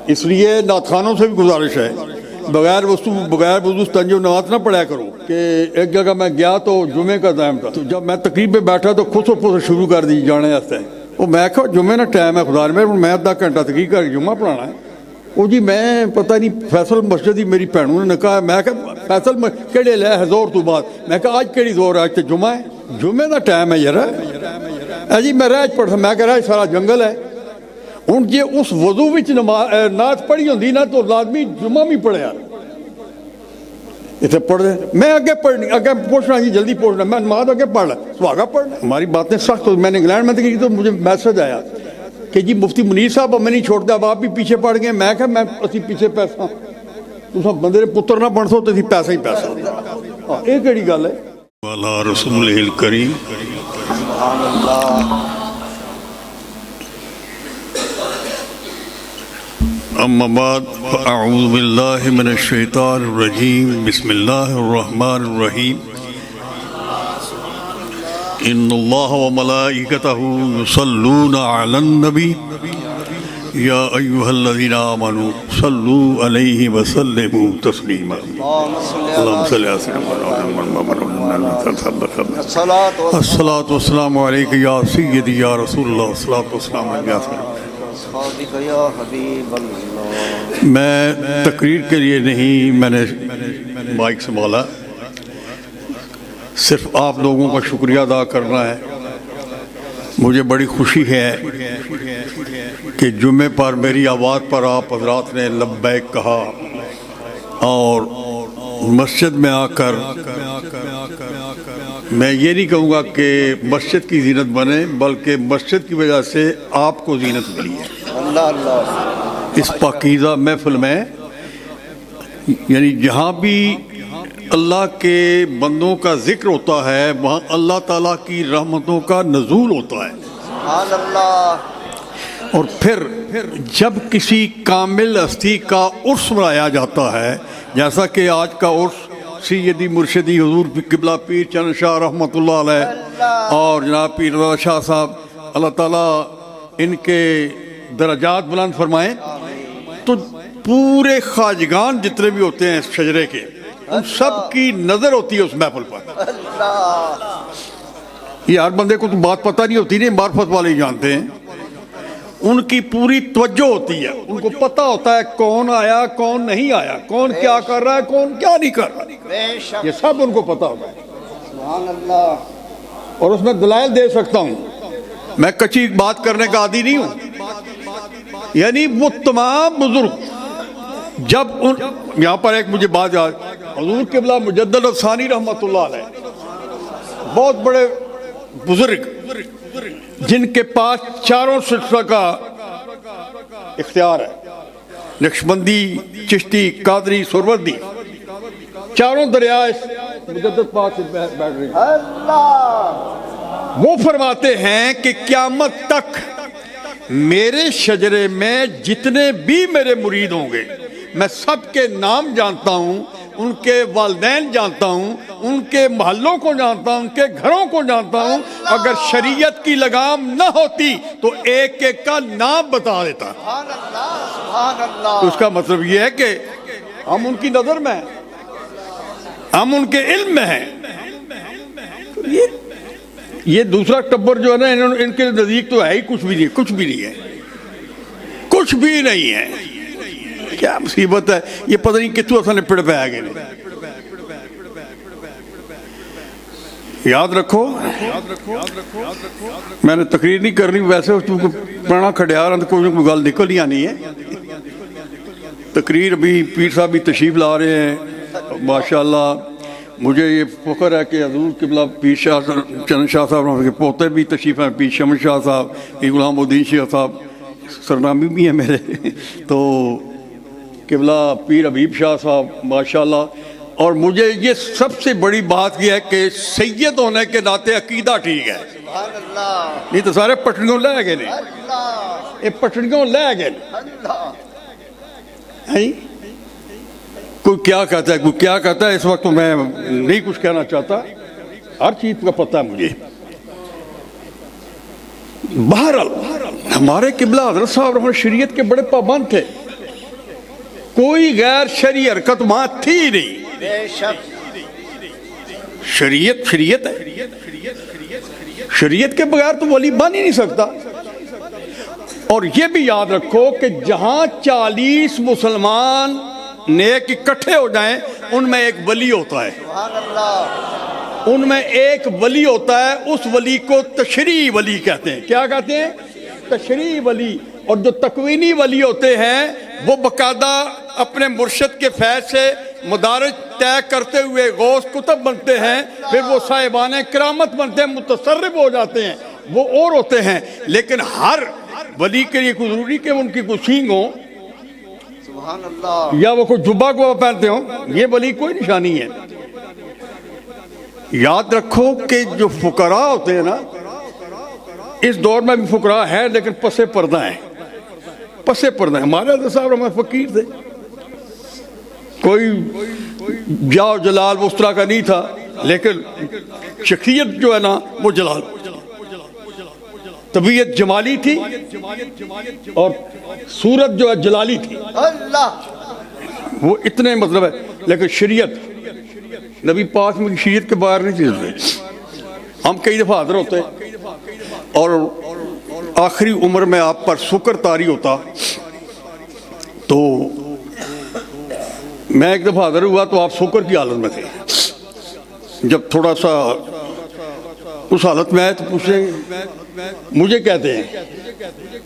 اس لیے نعت خانوں سے بھی گزارش ہے بغیر وضو استنجا نعت نہ پڑھا کرو. کہ ایک جگہ میں گیا تو جمعے کا ٹائم تھا, تو جب میں تقریب پہ بیٹھا تو خود شروع کر دی جانے واسطے. وہ میں کہا جمعے کا ٹائم ہے خدا میں ادھا گھنٹہ تقریر کر جمعہ پڑھانا ہے. وہ جی میں پتہ نہیں فیصل مسجد ہی میری بھنوں نے کہا. میں کہا فیصل کہڑے لے ہے زور تو بعد. میں کہا آج کہڑی زور ہے, آج تو جمعہ ہے, جمعے کا ٹائم ہے یار. جی میں رہج پڑھا, میں کہہ رہا سارا جنگل ہے. ہوں جی اس وضو وچ نعت پڑھی ہوندی نا تو لازمی جمعہ بھی پڑھیا اتنے پڑھ دیں. میں اگے پوچھنا جی جلدی پوچھنا, میں نماز اگے پڑھ رہا سہاگا پڑھنا. ہماری باتیں سخت. میں نے انگلینڈ میں کی تو مجھے میسج آیا کہ جی مفتی منیر صاحب ہمیں نہیں چھوڑتے, اب آپ بھی پیچھے پڑ گئے. میں کہا میں اسی پیچھے پیسہ تو بندے نے پتر نہ بن سو تو پیسہ ہی پیسہ. ہاں یہ کہڑی گل ہے. والا رسول الکریم. اما بعد فاعوذ باللہ من الشیطان الرجیم. بسم اللہ الرحمن الرحیم. ان اللہ وملائکتہ یصلون علی النبی یا ایہا الذین آمنوا صلوا علیہ وسلموا تسلیما. اللہم صلی علی سیدنا محمد. الصلاۃ والسلام علیک یا سیدی یا رسول اللہ. الصلاۃ والسلام علیک یا سیدی. میں تقریر کے لیے نہیں میں نے مائک سنبھالا, صرف آپ لوگوں کا شکریہ ادا کرنا ہے. مجھے بڑی خوشی ہے کہ جمعے پر میری آواز پر آپ حضرات نے لبیک کہا اور مسجد میں آ کر میں یہ نہیں کہوں گا کہ مسجد کی زینت بنے, بلکہ مسجد کی وجہ سے آپ کو زینت ملی ہے. اس پاکیزہ محفل میں یعنی جہاں بھی اللہ کے بندوں کا ذکر ہوتا ہے وہاں اللہ تعالیٰ کی رحمتوں کا نزول ہوتا ہے. اور پھر جب کسی کامل ہستی کا عرس منایا جاتا ہے, جیسا کہ آج کا عرس سیدی مرشدی حضور قبلہ پیر چند شاہ رحمۃ اللہ علیہ اور جناب پیر رضا شاہ صاحب, اللہ تعالیٰ ان کے درجات بلند فرمائیں, تو پورے خواجگان جتنے بھی ہوتے ہیں اس شجرے کے ان سب کی نظر ہوتی ہے اس محفل پر. یہ ہر بندے کو تو بات پتہ نہیں ہوتی, نہیں معرفت والے ہی جانتے ہیں. ان کی پوری توجہ ہوتی ہے, ان کو پتہ ہوتا ہے کون آیا کون نہیں آیا, کون کیا کر رہا ہے کون کیا نہیں کر رہا, یہ سب ان کو پتہ ہوتا ہے. سبحان اللہ. اور اس میں دلائل دے سکتا ہوں, میں کچی بات کرنے کا عادی نہیں ہوں. یعنی وہ تمام بزرگ جب یہاں پر ایک مجھے بات یاد, حضور قبلہ مجدد الثانی رحمۃ اللہ علیہ بہت بڑے بزرگ جن کے پاس چاروں سلسلہ کا اختیار ہے, نقشبندی, چشتی, قادری, سہروردی, چاروں دریا مجدد پاس سے بیٹھ رہی ہیں. وہ فرماتے ہیں کہ قیامت تک میرے شجرے میں جتنے بھی میرے مرید ہوں گے میں سب کے نام جانتا ہوں, ان کے والدین جانتا ہوں, ان کے محلوں کو جانتا ہوں, ان کے گھروں کو جانتا ہوں. اگر شریعت کی لگام نہ ہوتی تو ایک ایک کا نام بتا دیتا. تو اس کا مطلب یہ ہے کہ ہم ان کی نظر میں ہیں, ہم ان کے علم میں ہیں. یہ دوسرا ٹبر جو ہے نا ان کے نزدیک تو ہے ہی کچھ بھی نہیں, کچھ بھی نہیں ہے, کچھ بھی نہیں ہے. کیا مصیبت ہے, یہ پتہ نہیں کتوں اصل پڑ پہ آ گئے. یاد رکھو میں نے تقریر نہیں کرنی, ویسے پرانا کھڈیار کوئی گل نکل ہی آنی ہے. تقریر ابھی پیر صاحب بھی تشریف لا رہے ہیں ماشاءاللہ. مجھے یہ فخر ہے کہ حضور قبلہ پیر شاہ چند شاہ صاحب کے پوتے بھی تشریف ہیں, پیر شمس شاہ صاحب, پیر غلام الدین شاہ صاحب سرنامی بھی ہیں میرے, تو قبلہ پیر حبیب شاہ صاحب ماشاءاللہ. اور مجھے یہ سب سے بڑی بات یہ ہے کہ سید ہونے کے ناطے عقیدہ ٹھیک ہے. نہیں تو سارے پٹڑیوں لے گئے نہیں, یہ پٹڑیوں لے گئے. کوئی کیا کہتا ہے, کوئی کیا کہتا ہے, اس وقت میں نہیں کچھ کہنا چاہتا, ہر چیز کا پتہ ہے مجھے. بہرحال ہمارے قبلہ حضرت صاحب رحمۃ شریعت کے بڑے پابند تھے. کوئی غیر شرعی حرکت وہاں تھی نہیں. بے شک. شریعت ہے. شریعت کے بغیر تو ولی بن ہی نہیں سکتا. اور یہ بھی یاد رکھو کہ جہاں 40 مسلمان نیک اکٹھے ہو جائیں ان میں ایک ولی ہوتا ہے. سبحان اللہ. ان میں ایک ولی ہوتا ہے. اس ولی کو تشریعی ولی کہتے ہیں. کیا کہتے ہیں؟ تشریعی ولی. اور جو تکوینی ولی ہوتے ہیں وہ باقاعدہ اپنے مرشد کے فیض سے مدارج طے کرتے ہوئے غوث کتب بنتے ہیں. پھر وہ صاحبان کرامت بنتے ہیں, متصرف ہو جاتے ہیں, وہ اور ہوتے ہیں. لیکن ہر ولی کے لیے کوئی ضروری کہ ان کی کوئی سینگ ہو سبحان اللہ. یا وہ کوئی جبہ کو پہنتے ہوں. یہ ولی کوئی نشانی ہے. یاد رکھو کہ جو فقراء ہوتے ہیں نا, اس دور میں بھی فقراء ہے لیکن پسے پردہ ہیں. پسے پردہ ہیں. ہمارے حضرت صاحب ہمیں فقیر تھے, کوئی جاؤ جلال اس طرح کا نہیں تھا, لیکن شخصیت جو ہے نا وہ جلال, طبیعت جمالی تھی اور صورت جو ہے جلالی تھی. اللہ. وہ اتنے مطلب ہے. لیکن شریعت نبی پاک میں شریعت کے باہر نہیں چلتے. ہم کئی دفعہ حاضر ہوتے اور آخری عمر میں آپ پر شکر طاری ہوتا. تو میں ایک دفعہ حاضر ہوا تو آپ شکر کی حالت میں تھے. جب تھوڑا سا اس حالت میں آئے تو پوچھیں مجھے کہتے ہیں,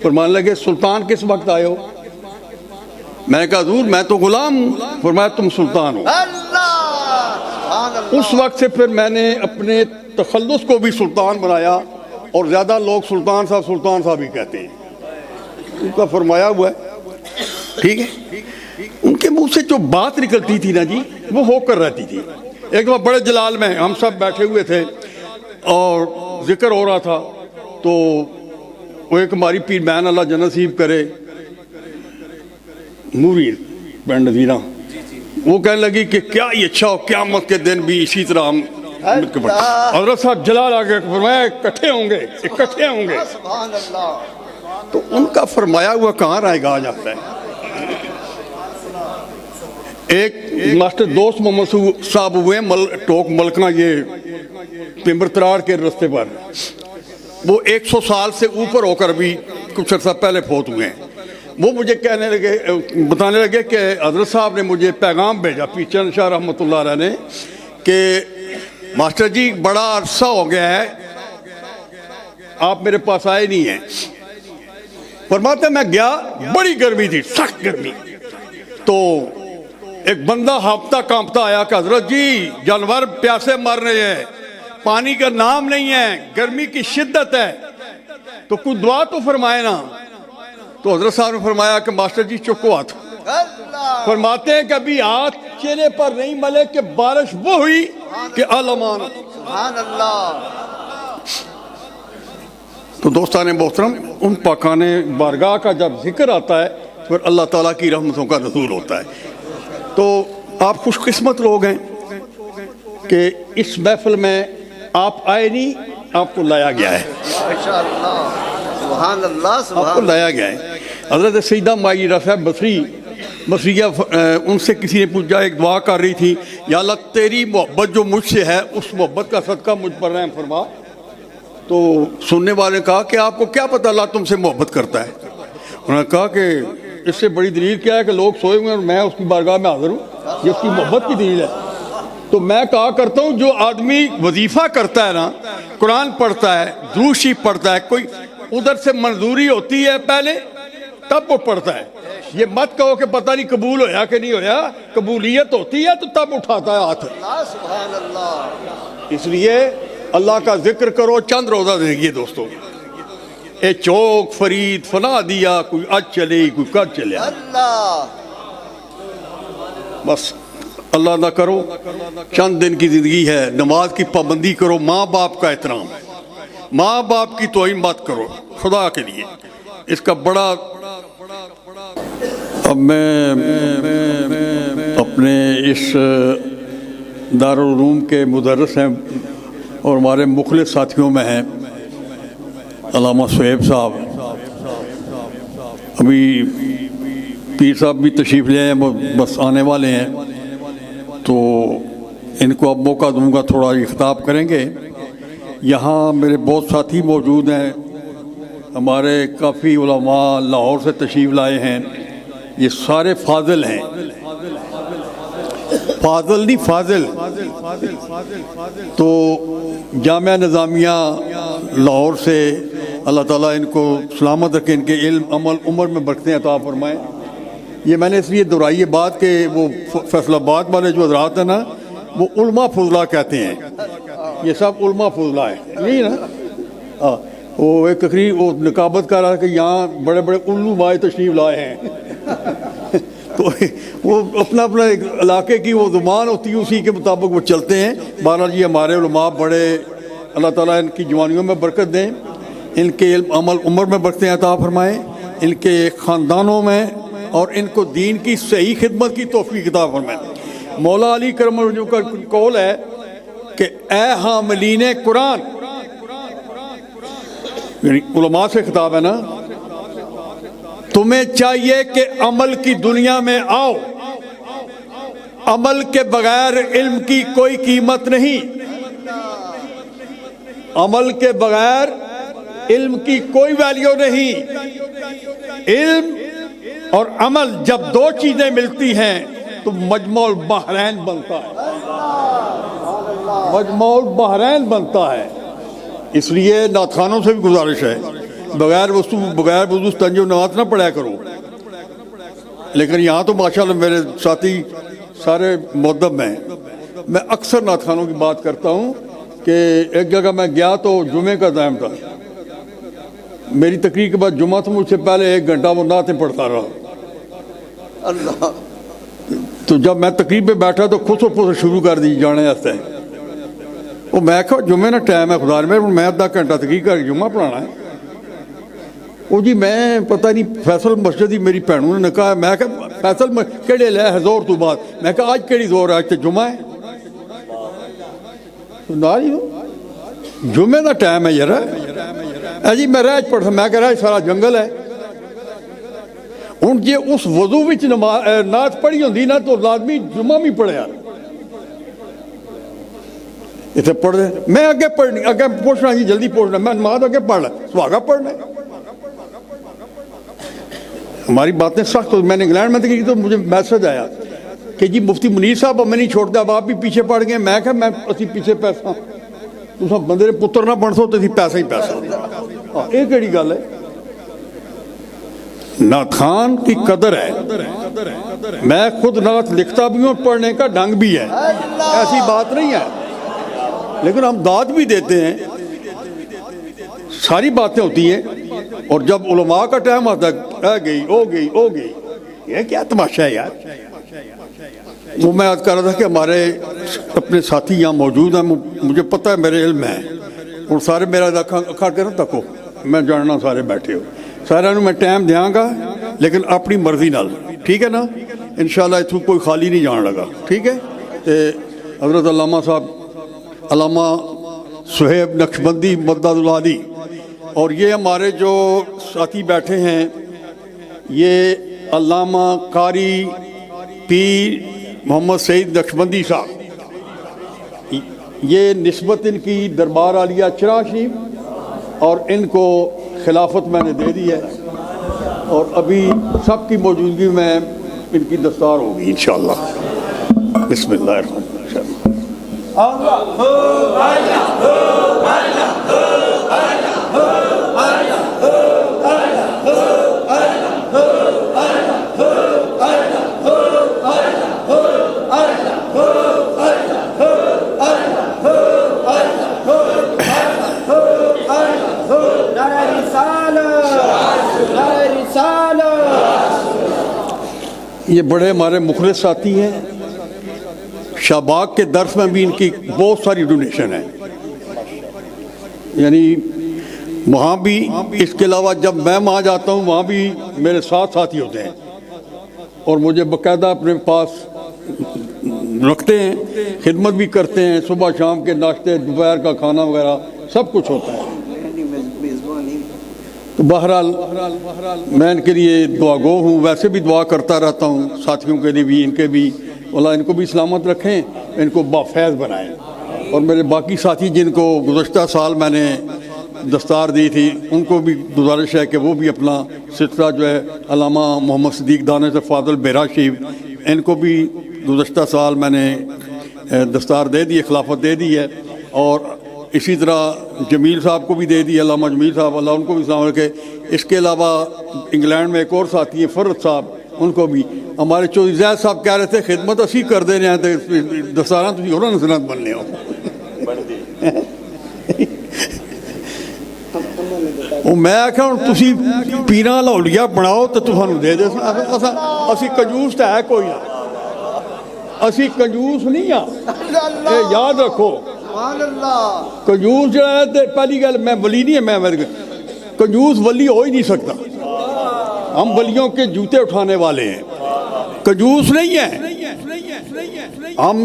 فرمانے لگے سلطان کس وقت آئے ہو؟ میں نے کہا حضور میں تو غلام ہوں. فرمایا تم سلطان ہو. اللہ. سبحان اللہ. اس وقت سے پھر میں نے اپنے تخلص کو بھی سلطان بنایا, اور زیادہ لوگ سلطان صاحب ہی کہتے ہیں. ان کا فرمایا ہوا ہے. ٹھیک ہے. ان کے منہ سے جو بات نکلتی تھی نا جی, وہ ہو کر رہتی تھی. ایک دفعہ بڑے جلال میں ہم سب بیٹھے ہوئے تھے اور ذکر ہو رہا تھا, تو وہ ایک ہماری پیر بہن اللہ جنت نصیب کرے نوری بہن نذیرہ, وہ کہنے لگی کہ کیا ہی اچھا ہو قیامت کے دن بھی اسی طرح ہم حضرت صاحب جلال آگے فرمایا اکٹھے ہوں گے. سبحان اللہ. تو ان کا فرمایا ہوا کہاں رائے گا جاتا ہے. ایک ماسٹر دوست محمد صاحب ہوئے ٹوک ملکہ, یہ پمبر تراڑ کے رستے پر. وہ 100 سال سے اوپر ہو کر بھی کچھ عرصہ پہلے فوت ہوئے ہیں. وہ مجھے بتانے لگے کہ حضرت صاحب نے مجھے پیغام بھیجا پیچن شاہ رحمۃ اللہ علیہ نے کہ ماسٹر جی بڑا عرصہ ہو گیا ہے آپ میرے پاس آئے نہیں ہیں. فرماتے میں گیا, بڑی گرمی تھی, سخت گرمی. تو ایک بندہ ہاپتا کانپتا آیا کہ حضرت جی جانور پیاسے مر رہے ہیں, پانی کا نام نہیں ہے, گرمی کی شدت ہے, تو کوئی دعا تو فرمائے نا. تو حضرت صاحب نے فرمایا کہ ماسٹر جی چکو ہاتھ. اللہ. فرماتے ہیں کہ ابھی ہاتھ چہرے پر نہیں ملے کہ بارش وہ ہوئی کہ عالمان. سبحان اللہ. تو دوستان محترم, ان پاکان بارگاہ کا جب ذکر آتا ہے پھر اللہ تعالیٰ کی رحمتوں کا نزول ہوتا ہے. تو آپ خوش قسمت لوگ ہیں کہ اس محفل میں آپ آئے نہیں, آپ کو لایا گیا ہے. ماشاءاللہ. سبحان اللہ. آپ کو سبحان. لایا گیا ہے. حضرت سیدہ مائی صاحب بصریہ ان سے کسی نے پوچھا, ایک دعا کر رہی تھی, یا اللہ تیری محبت جو مجھ سے ہے اس محبت کا صدقہ مجھ پر رحم فرما. تو سننے والے نے کہا کہ آپ کو کیا پتہ اللہ تم سے محبت کرتا ہے. انہوں نے کہا کہ اس سے بڑی دلیل کیا ہے کہ لوگ سوئے ہوئے ہیں اور میں اس کی بارگاہ میں حاضر ہوں, یہ اس کی محبت کی دلیل ہے. تو میں کہا کرتا ہوں جو آدمی وظیفہ کرتا ہے نا, قرآن پڑھتا ہے, درود شریف پڑھتا ہے, کوئی ادھر سے منظوری ہوتی ہے پہلے تب وہ پڑھتا ہے. یہ مت کہو کہ پتہ نہیں قبول ہویا کہ نہیں ہویا, قبولیت ہوتی ہے تو تب اٹھاتا ہے ہاتھ. سبحان اللہ. اس لیے اللہ کا ذکر کرو, چند روزہ زندگی دوستو. اے چوک فرید فنا دیا, کوئی آج چلے کوئی کل چلے. اللہ. بس اللہ نہ کرو, چند دن کی زندگی ہے, نماز کی پابندی کرو, ماں باپ کا احترام, ماں باپ کی توہین مت کرو خدا کے لیے. اس کا بڑا اب میں اپنے اس دارالعلوم کے مدرس ہیں اور ہمارے مخلص ساتھیوں میں ہیں علامہ صہیب صاحب. ابھی پیر صاحب بھی تشریف لے آئے ہیں، وہ بس آنے والے ہیں، تو ان کو اب موقع دوں گا، تھوڑا یہ خطاب کریں گے۔ یہاں میرے بہت ساتھی موجود ہیں، ہمارے کافی علماء لاہور سے تشریف لائے ہیں، یہ سارے فاضل ہیں، فاضل نہیں فاضل۔ تو جامعہ نظامیہ لاہور سے اللہ تعالیٰ ان کو سلامت رکھے، ان کے علم عمل عمر میں برکتیں عطا فرمائیں۔ یہ میں نے اس لیے دہرائی یہ بات کہ وہ فیصل آباد والے جو حضرات ہیں نا، وہ علماء فضلہ کہتے ہیں، یہ سب علماء فضلہ ہیں، نہیں نا؟ وہ ایک تقریر وہ نقابت کر رہا کہ یہاں بڑے بڑے علماء تشریف لائے ہیں تو وہ اپنا اپنا ایک علاقے کی وہ زبان ہوتی ہے، اسی کے مطابق وہ چلتے ہیں۔ بہرحال یہ ہمارے علماء بڑے، اللہ تعالیٰ ان کی جوانیوں میں برکت دیں، ان کے علم عمل عمر میں برکتیں عطا فرمائیں، ان کے خاندانوں میں، اور ان کو دین کی صحیح خدمت کی توفیق عطا فرمائیں۔ مولا علی کرم اللہ وجہہ کا قول ہے کہ اے حاملین قرآن، یعنی علماء سے خطاب ہے نا، تمہیں چاہیے کہ عمل کی دنیا میں آؤ، عمل کے بغیر علم کی کوئی قیمت نہیں، عمل کے بغیر علم کی کوئی ویلیو نہیں۔ علم اور عمل جب دو چیزیں ملتی ہیں تو مجموع البحرین بنتا ہے، مجموع البحرین بنتا ہے۔ اس لیے نعت خوانوں سے بھی گزارش ہے، بغیر وضو استنجا نماز نہ پڑھا کرو، لیکن یہاں تو ماشاءاللہ میرے ساتھی سارے مؤدب ہیں۔ میں اکثر نعت خوانوں کی بات کرتا ہوں کہ ایک جگہ میں گیا تو جمعے کا ٹائم تھا، میری تقریر کے بعد جمعہ تو مجھ سے پہلے 1 گھنٹہ وہ نعتیں پڑھتا رہا۔ اللہ، تو جب میں تقریر پہ بیٹھا تو خود سے شروع کر دی جانے واسطے، وہ میں کہا جمعے نا ٹائم ہے خدا میں آدھا گھنٹہ تقریر کر جمعہ پڑھانا ہے۔ وہ جی میں پتہ نہیں فیصل مسجد ہی میری بھینوں نے کہا، میں کہا فیصل کہڑے لے ہے زور تو بات، میں کہا آج کہڑی زور ہے، آج تو جمعہ ہے، جمعے کا ٹائم ہے یار۔ جی میں رہج پڑھتا، میں کہہ رہا سارا جنگل ہے۔ ہوں جی اس وضو وچ نعت پڑھی ہوندی نا تو لازمی جمعہ بھی پڑھیا، اتنے پڑھ دے میں اگے پڑھنی، اگے پوچھنا جی جلدی پوچھنا، میں نماز اگے پڑھ لیں سہاگا پڑھنا۔ ہماری باتیں سخت ہوتی۔ میں نے انگلینڈ میں دیکھی تو مجھے میسج آیا کہ جی مفتی منیر صاحب ہمیں نہیں چھوڑتے، اب آپ بھی پیچھے پڑ گئے۔ میں کہا میں اسی پیچھے پیسہ تو بندے نے پتر نہ بن سو تو پیسہ ہی پیسہ، یہ کہڑی گل ہے؟ نعت خوان کی قدر ہے، میں خود نعت لکھتا بھی ہوں، پڑھنے کا ڈھنگ بھی ہے، ایسی بات نہیں ہے، لیکن ہم داد بھی دیتے ہیں، ساری باتیں ہوتی ہیں۔ اور جب علماء کا ٹائم آتا ہے ہو گئی، یہ کیا تماشا ہے یار؟ وہ میں یاد کر رہا تھا کہ ہمارے اپنے ساتھی یہاں موجود ہیں، مجھے پتہ ہے میرے علم ہے، اور سارے میرا اکھاڑ کے نہ تکو، میں جاننا سارے بیٹھے ہو، سارے میں ٹائم دیاں گا لیکن اپنی مرضی نال، ٹھیک ہے نا؟ انشاءاللہ اتھوں کوئی خالی نہیں جان لگا، ٹھیک ہے؟ حضرت علامہ صاحب علامہ صہیب نقشبندی مدد العالی، اور یہ ہمارے جو ساتھی بیٹھے ہیں یہ علامہ قاری پیر محمد سعید نقشبندی صاحب، یہ نسبت ان کی دربار عالیہ چراغ شریف، اور ان کو خلافت میں نے دے دی ہے، اور ابھی سب کی موجودگی میں ان کی دستار ہوگی انشاءاللہ۔ بسم اللہ الرحمن الرحیم۔ یہ بڑے ہمارے مخلص ساتھی ہیں، شاہباغ کے درس میں بھی ان کی بہت ساری ڈونیشن ہے، یعنی وہاں بھی، اس کے علاوہ جب میں وہاں جاتا ہوں وہاں بھی میرے ساتھ ساتھی ہوتے ہیں، اور مجھے باقاعدہ اپنے پاس رکھتے ہیں، خدمت بھی کرتے ہیں، صبح شام کے ناشتے، دوپہر کا کھانا وغیرہ سب کچھ ہوتا ہے۔ تو بہرحال میں ان کے لیے دعا گو ہوں، ویسے بھی دعا کرتا رہتا ہوں ساتھیوں کے لیے بھی، ان کے بھی، اللہ ان کو بھی سلامت رکھیں، ان کو بافیض بنائیں۔ اور میرے باقی ساتھی جن کو گزشتہ سال میں نے دستار دی تھی، ان کو بھی گزارش ہے کہ وہ بھی اپنا سلسلہ جو ہے علامہ محمد صدیق دانش فاضل بیرا شریف، ان کو بھی گزشتہ سال میں نے دستار دے دی، خلافت دے دی ہے، اور اسی طرح جمیل صاحب کو بھی دے دی، علامہ جمیل صاحب، اللہ ان کو بھی سلام رکھے۔ اس کے علاوہ انگلینڈ میں ایک اور ساتھی ہیں فرد صاحب، ان کو بھی ہمارے چودھری زید صاحب کہہ رہے تھے خدمت اسی کر دے رہے ہیں دستاراں تسی ہوراں نوں سنت بننے ہو۔ میں آخیا ہوں تسی پیراں لاہوریہ بناؤ تو تسانوں دے دے، اسی کنجوس تو ہے کوئی نہ، اسی کنجوس نہیں ہاں، یہ یاد رکھو۔ سبحان اللہ۔ کنجوس جو ہے تو پہلی گل میں ولی نہیں ہے، میں کنجوس ولی ہو ہی نہیں سکتا، ہم ولیوں کے جوتے اٹھانے والے ہیں، کنجوس نہیں ہیں ہم۔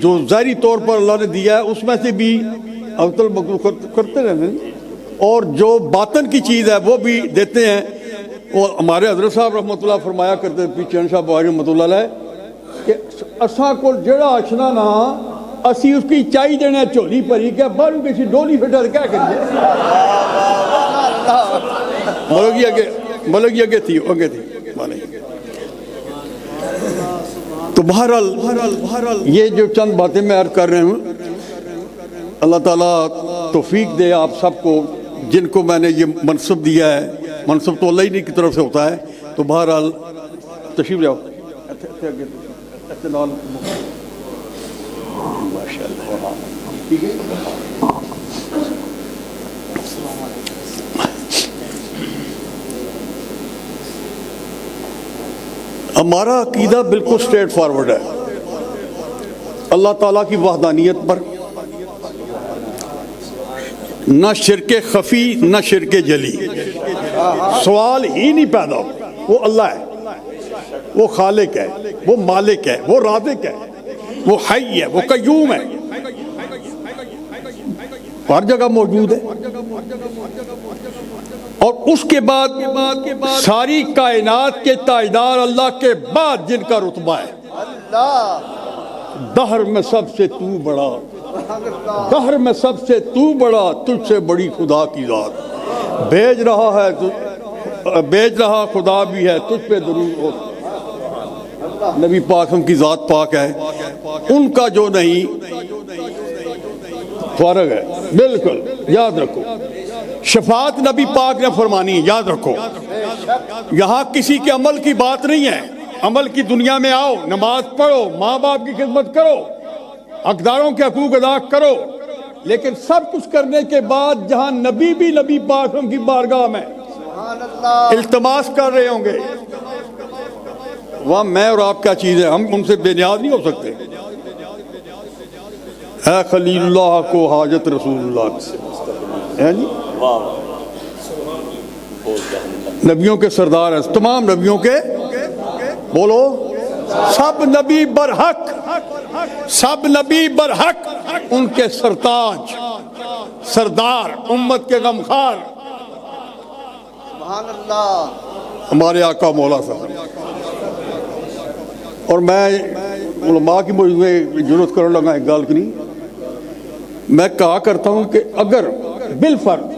جو ظاہری طور پر اللہ نے دیا ہے اس میں سے بھی افضل کرتے رہتے ہیں، اور جو باطن کی چیز ہے وہ بھی دیتے ہیں۔ وہ ہمارے حضرت صاحب رحمۃ اللہ فرمایا کرتے تھے، چین صاحب بخاری رحمۃ اللہ علیہ، کہ اساں کو جڑا اچھنا نہ اسی اس کی چائی دینے چولی پری کہ باہروں کسی ڈولی فٹر کیا کریے، ملوگی اگے تھی تو بہرحال یہ جو چند باتیں میں عرض کر رہے ہوں، اللہ تعالیٰ توفیق دے آپ سب کو، جن کو میں نے یہ منصب دیا ہے، منصب تو اللہ ہی کی طرف سے ہوتا ہے، تو بہرحال تشریف جاؤ۔ ہمارا عقیدہ بالکل سٹریٹ فارورڈ ہے، اللہ تعالیٰ کی وحدانیت پر، نہ شرک خفی نہ شرک جلی، سوال ہی نہیں پیدا ہو۔ وہ اللہ ہے، وہ خالق ہے، وہ مالک ہے، وہ رازق ہے، وہ حی ہے، وہ قیوم ہے، ہر جگہ موجود ہے۔ اور اس کے بعد ساری کائنات کے تاجدار اللہ کے بعد جن کا رتبہ ہے، دہر میں سب سے تو بڑا، دہر میں سب سے تو بڑا، تجھ سے بڑی خدا کی ذات، بھیج رہا خدا بھی ہے، تجھ پہ درود ہو۔ نبی پاک ہم کی ذات پاک ہے، ان کا جو نہیں فارغ ہے، بالکل یاد رکھو۔ شفاعت نبی پاک نے فرمانی ہے، یاد رکھو۔ یہاں کسی کے عمل کی بات نہیں ہے، عمل کی دنیا میں آؤ، نماز پڑھو، ماں باپ کی خدمت کرو، حقداروں کے حقوق ادا کرو، لیکن سب کچھ کرنے کے بعد جہاں نبی بھی نبی پاک ہم کی بارگاہ میں التماس کر رہے ہوں گے، وہاں میں اور آپ کیا چیز ہے، ہم ان سے بے نیاز نہیں ہو سکتے۔ اے خلیل اللہ کو حاجت رسول اللہ سے، جی نبیوں کے سردار ہیں، تمام نبیوں کے، بولو سب نبی برحق، سب نبی برحق ان کے سرتاج، سردار، امت کے غمخوار سبحان اللہ، ہمارے آقا مولا صاحب۔ اور میں علماء کی مجھے ضرورت کرنے لگا ایک گال کی نہیں، میں کہا کرتا ہوں کہ اگر بالفرض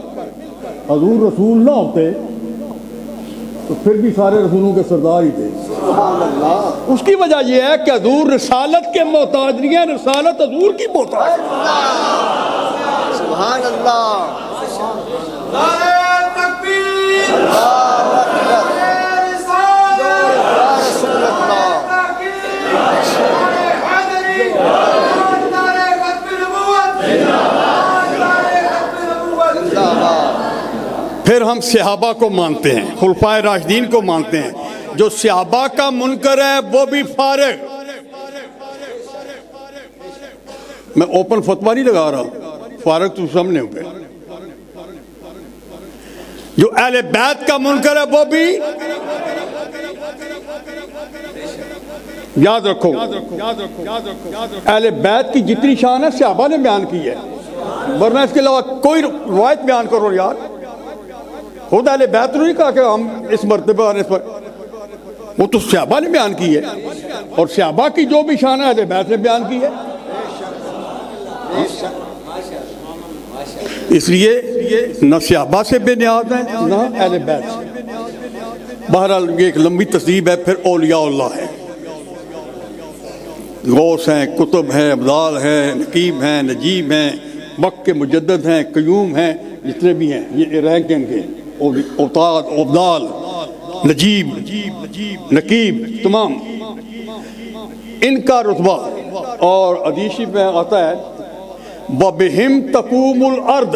حضور رسول نہ ہوتے تو پھر بھی سارے رسولوں کے سردار ہی تھے۔ سبحان اللہ، اس کی وجہ یہ ہے کہ حضور رسالت کے محتاج نہیں ہے، رسالت حضور کی محتاج ہے۔ سبحان اللہ، پھر ہم صحابہ کو مانتے ہیں، خلفائے راشدین کو مانتے ہیں، جو صحابہ کا منکر ہے وہ بھی فارغ۔ میں اوپن فتویٰ نہیں لگا رہا، فارغ تو سامنے ہو گئے۔ جو اہل بیت کا منکر ہے وہ بھی یاد رکھو، اہل بیت کی جتنی شان ہے صحابہ نے بیان کی ہے، ورنہ اس کے علاوہ کوئی روایت بیان کرو یار۔ خود اہل بیت نے نہیں کہا کہ ہم اس مرتبہ اور اس پر، وہ تو صحابہ نے بیان کی ہے، اور صحابہ کی جو بھی شان ہے اہل بیت نے بیان کی ہے۔ اس لیے نہ صحابہ سے بے نیاز ہیں نہ اہل بیت سے۔ بہرحال یہ ایک لمبی تصدیق ہے۔ پھر اولیاء اللہ ہے، غوث ہیں، کتب ہیں، ابدال ہیں، نقیب ہیں، نجیب ہیں، وقت کے مجدد ہیں، قیوم ہیں، جتنے بھی ہیں یہ رینک ان کے اوتاد، ابدال، نجیب، نقیب، تمام ان کا رتبہ۔ اور حدیث شریف میں آتا ہے وَبِهِمْ تَقُومُ الْأَرْضُ،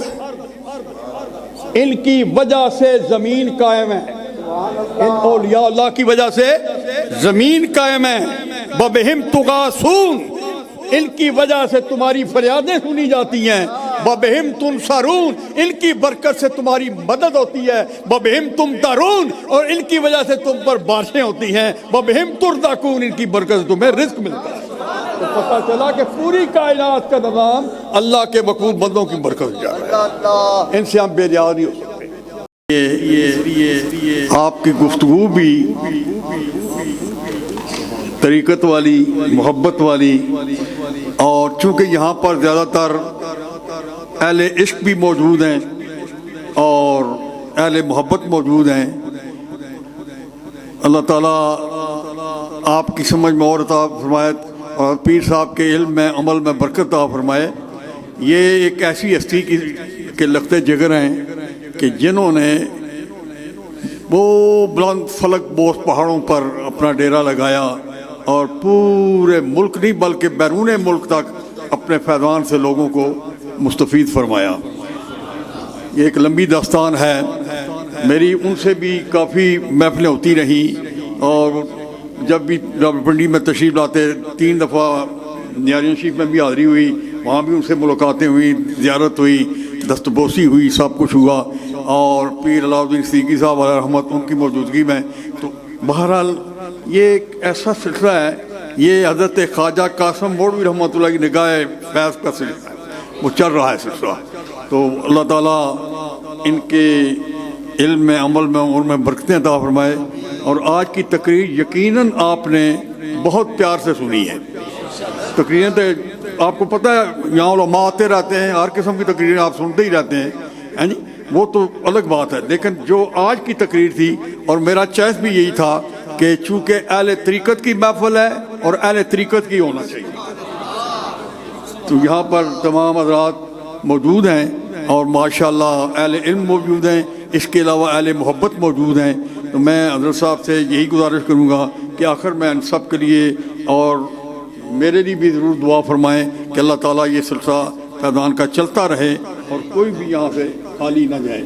ان کی وجہ سے زمین قائم ہے، ان اولیاء اللہ کی وجہ سے زمین قائم ہے۔ وَبِهِمْ تُغَاثُونَ، ان کی وجہ سے تمہاری فریادیں سنی جاتی ہیں۔ وَبِهِمْ تُنصَرُونَ، ان کی برکت سے تمہاری مدد ہوتی ہے۔ وَبِهِمْ تُمْطَرُونَ، اور ان کی وجہ سے تم پر بارشیں ہوتی ہیں۔ وَبِهِمْ تُرْزَقُونَ، ان کی برکت سے تمہیں رزق ملتا ہے۔ تو پتہ چلا کہ پوری کائنات کا نظام اللہ کے مقبول بندوں کی برکت سے جا رہا ہے، ان سے ہم بے نیاز نہیں ہو سکتے۔ یہ آپ کی گفتگو بھی طریقت والی، محبت والی، اور چونکہ یہاں پر زیادہ تر اہل عشق بھی موجود ہیں اور اہل محبت موجود ہیں، اللہ تعالیٰ آپ کی سمجھ میں اور عطا فرمائے اور پیر صاحب کے علم میں، عمل میں برکت عطا فرمائے۔ یہ ایک ایسی ہستی کے لخت جگر ہیں کہ جنہوں نے وہ بلند فلک بوس پہاڑوں پر اپنا ڈیرا لگایا اور پورے ملک نہیں بلکہ بیرون ملک تک اپنے فیضان سے لوگوں کو مستفید فرمایا۔ یہ ایک لمبی داستان ہے، میری ان سے بھی کافی محفلیں ہوتی رہیں، اور جب بھی راولپنڈی میں تشریف لاتے 3 دفعہ نیاریاں شریف میں بھی حاضری ہوئی، وہاں بھی ان سے ملاقاتیں ہوئی، زیارت ہوئی، دستبوسی ہوئی، سب کچھ ہوا۔ اور پیر علاؤ الدین صدیقی صاحب علیہ رحمت، ان کی موجودگی میں، تو بہرحال یہ ایک ایسا سلسلہ ہے، یہ حضرت خواجہ قاسم مولوی رحمۃ اللہ کی نگاہ فیض کا سلسلہ ہے، وہ چل رہا ہے سلسلہ۔ تو اللہ تعالیٰ ان کے علم میں، عمل میں، عمر میں برکتیں عطا فرمائے۔ اور آج کی تقریر یقیناً آپ نے بہت پیار سے سنی ہے۔ تقریریں تو آپ کو پتہ ہے یہاں علماء آتے رہتے ہیں، ہر قسم کی تقریریں آپ سنتے ہی رہتے ہیں، وہ تو الگ بات ہے، لیکن جو آج کی تقریر تھی، اور میرا چوائس بھی یہی تھا کہ چونکہ اہل طریقت کی محفل ہے اور اہل طریقت کی ہونا چاہیے، تو یہاں پر تمام حضرات موجود ہیں اور ماشاءاللہ اہل علم موجود ہیں، اس کے علاوہ اہل محبت موجود ہیں۔ تو میں حضرت صاحب سے یہی گزارش کروں گا کہ آخر میں ان سب کے لیے اور میرے لیے بھی ضرور دعا فرمائیں کہ اللہ تعالیٰ یہ سلسلہ فیضان کا چلتا رہے اور کوئی بھی یہاں سے خالی نہ جائے۔